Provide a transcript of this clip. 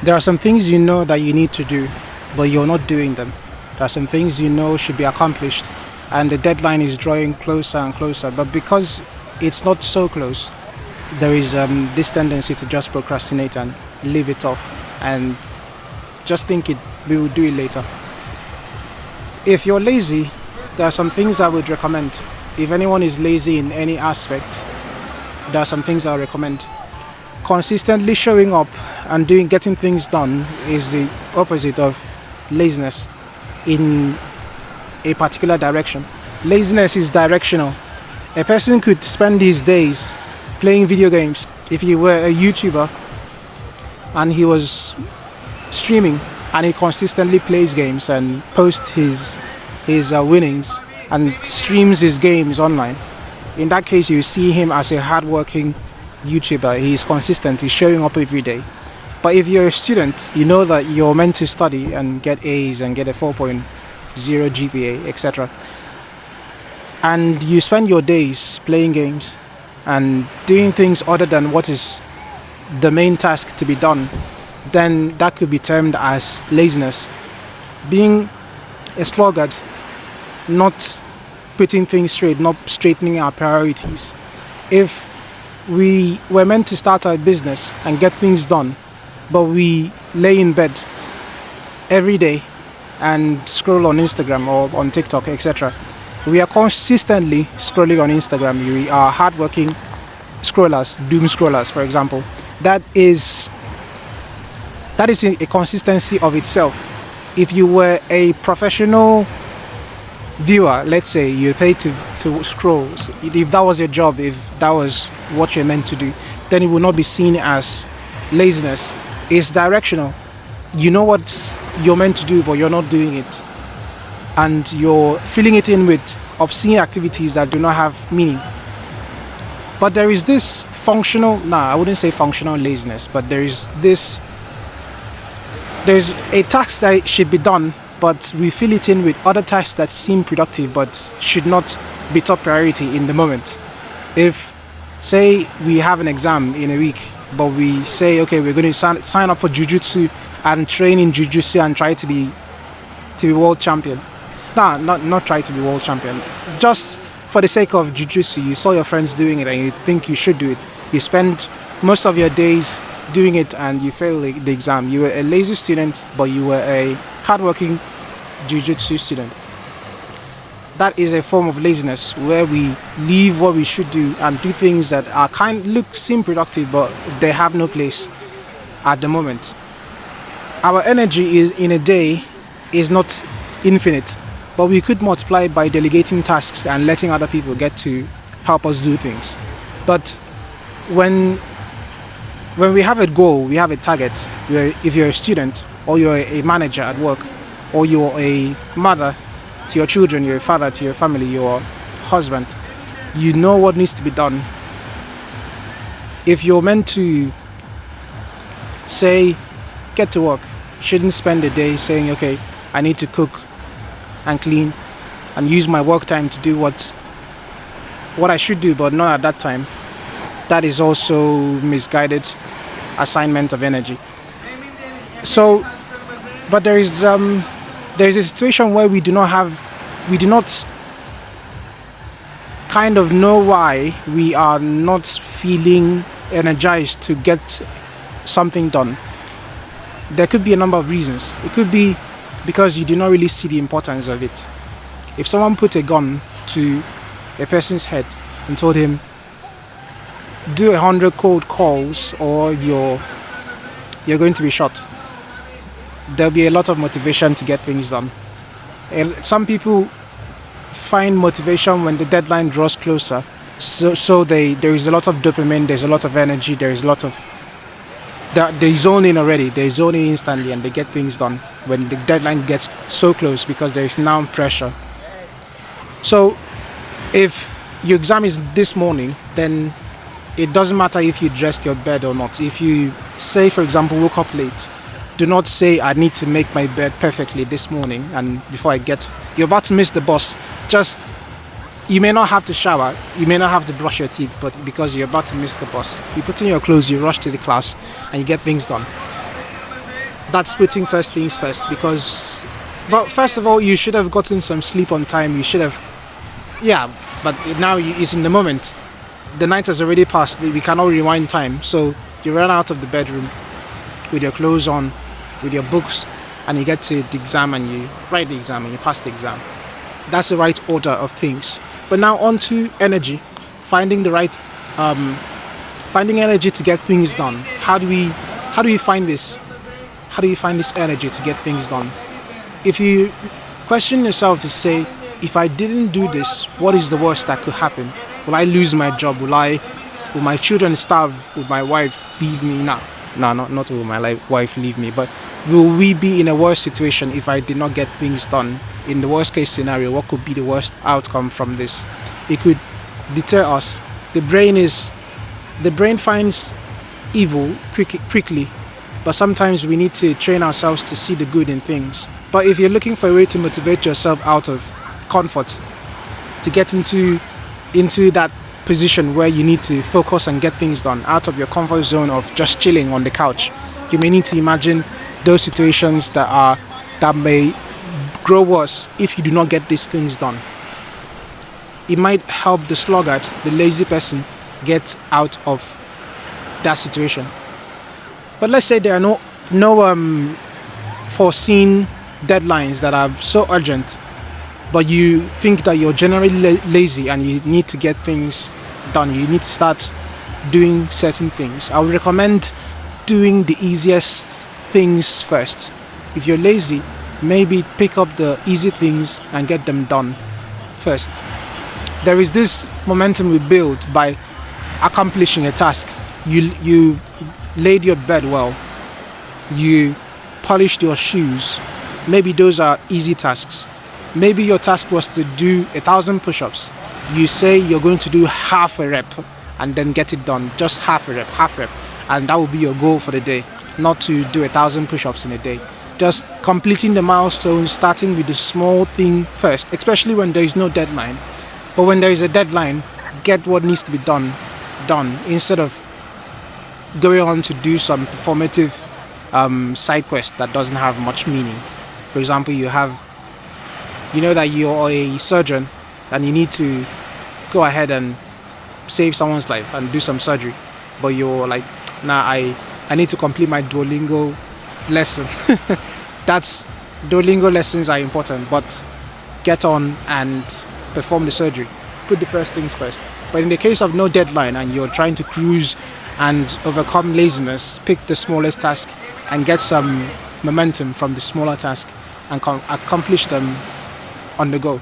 There are some things you know that you need to do, but you're not doing them. There are some things you know should be accomplished, and the deadline is drawing closer and closer. But because it's not so close, there is this tendency to just procrastinate and leave it off and just think we will do it later. If you're lazy, there are some things I would recommend. If anyone is lazy in any aspect, there are some things I recommend. Consistently showing up and getting things done is the opposite of laziness in a particular direction. Laziness is directional. A person could spend his days playing video games. If he were a YouTuber and he was streaming and he consistently plays games and posts his winnings and streams his games online, in that case you see him as a hardworking YouTuber. He's consistent, he's showing up every day. But if you're a student, you know that you're meant to study and get A's and get a 4.0 GPA, etc. And you spend your days playing games and doing things other than what is the main task to be done, then that could be termed as laziness. Being a sluggard, not putting things straight, not straightening our priorities. If we were meant to start our business and get things done, but we lay in bed every day and scroll on Instagram or on TikTok, etc. We are consistently scrolling on Instagram. We are hardworking scrollers, doom scrollers, for example. That is a consistency of itself. If you were a professional viewer, let's say you paid to scroll, if that was your job, if that was what you're meant to do, then it will not be seen as laziness. It's directional. You know what you're meant to do, but you're not doing it, and you're filling it in with obscene activities that do not have meaning. But there is this I wouldn't say functional laziness, but there's a task that should be done, but we fill it in with other tasks that seem productive but should not be top priority in the moment. If, say, we have an exam in a week, but we say, okay, we're going to sign up for jujutsu and train in jujutsu and try to be world champion. No, not try to be world champion. Just for the sake of jujutsu, you saw your friends doing it and you think you should do it. You spend most of your days doing it and you fail the exam. You were a lazy student, but you were a hardworking jiu-jitsu student. That is a form of laziness where we leave what we should do and do things that seem productive, but they have no place at the moment. Our energy in a day is not infinite, but we could multiply it by delegating tasks and letting other people get to help us do things. But when we have a goal, we have a target, if you're a student or you're a manager at work or you're a mother to your children, you're a father to your family, your husband, you know what needs to be done. If you're meant to, say, get to work, you shouldn't spend the day saying, okay, I need to cook and clean and use my work time to do what I should do, but not at that time. That is also misguided assignment of energy. So, but there is a situation where we do not kind of know why we are not feeling energized to get something done. There could be a number of reasons. It could be because you do not really see the importance of it. If someone put a gun to a person's head and told him, do 100 cold calls or you're going to be shot, there'll be a lot of motivation to get things done. Some people find motivation when the deadline draws closer, so there is a lot of dopamine, there's a lot of energy, there's a lot of they zone in already, they zone in instantly and they get things done when the deadline gets so close because there is now pressure. So if your exam is this morning, then it doesn't matter if you dressed your bed or not. If you say, for example, woke up late, do not say I need to make my bed perfectly this morning and you're about to miss the bus. You may not have to shower, you may not have to brush your teeth, but because you're about to miss the bus, you put in your clothes, you rush to the class and you get things done. That's putting first things first because, but first of all, you should have gotten some sleep on time. You should have, yeah, but now it's in the moment. The night has already passed. We cannot rewind time. So you run out of the bedroom with your clothes on, with your books, and you get to the exam and you write the exam and you pass the exam. That's the right order of things. But now on to energy, finding the right, finding energy to get things done. How do we find this? How do you find this energy to get things done? If you question yourself to say, if I didn't do this, what is the worst that could happen? Will I lose my job? Will my children starve? Will my wife leave me? No, not will my wife leave me, but will we be in a worse situation if I did not get things done? In the worst case scenario, what could be the worst outcome from this? It could deter us. The brain finds evil quickly, but sometimes we need to train ourselves to see the good in things. But if you're looking for a way to motivate yourself out of comfort, to get into that position where you need to focus and get things done, out of your comfort zone of just chilling on the couch, you may need to imagine those situations that may grow worse if you do not get these things done. It might help the sluggard, the lazy person, get out of that situation. But let's say there are no foreseen deadlines that are so urgent, but you think that you're generally lazy and you need to get things done. You need to start doing certain things. I would recommend doing the easiest things first. If you're lazy, maybe pick up the easy things and get them done first. There is this momentum we build by accomplishing a task. You laid your bed well, you polished your shoes. Maybe those are easy tasks. Maybe your task was to do 1,000 push-ups. You say you're going to do half a rep and then get it done, just half a rep, and that will be your goal for the day, not to do 1,000 push-ups in a day. Just completing the milestone, starting with the small thing first, especially when there is no deadline. But when there is a deadline, get what needs to be done instead of going on to do some performative side quest that doesn't have much meaning. For example, you know that you're a surgeon and you need to go ahead and save someone's life and do some surgery, but you're like, nah, I need to complete my Duolingo lesson. That's Duolingo lessons are important, but get on and perform the surgery. Put the first things first. But in the case of no deadline and you're trying to cruise and overcome laziness, pick the smallest task and get some momentum from the smaller task and accomplish them on the go.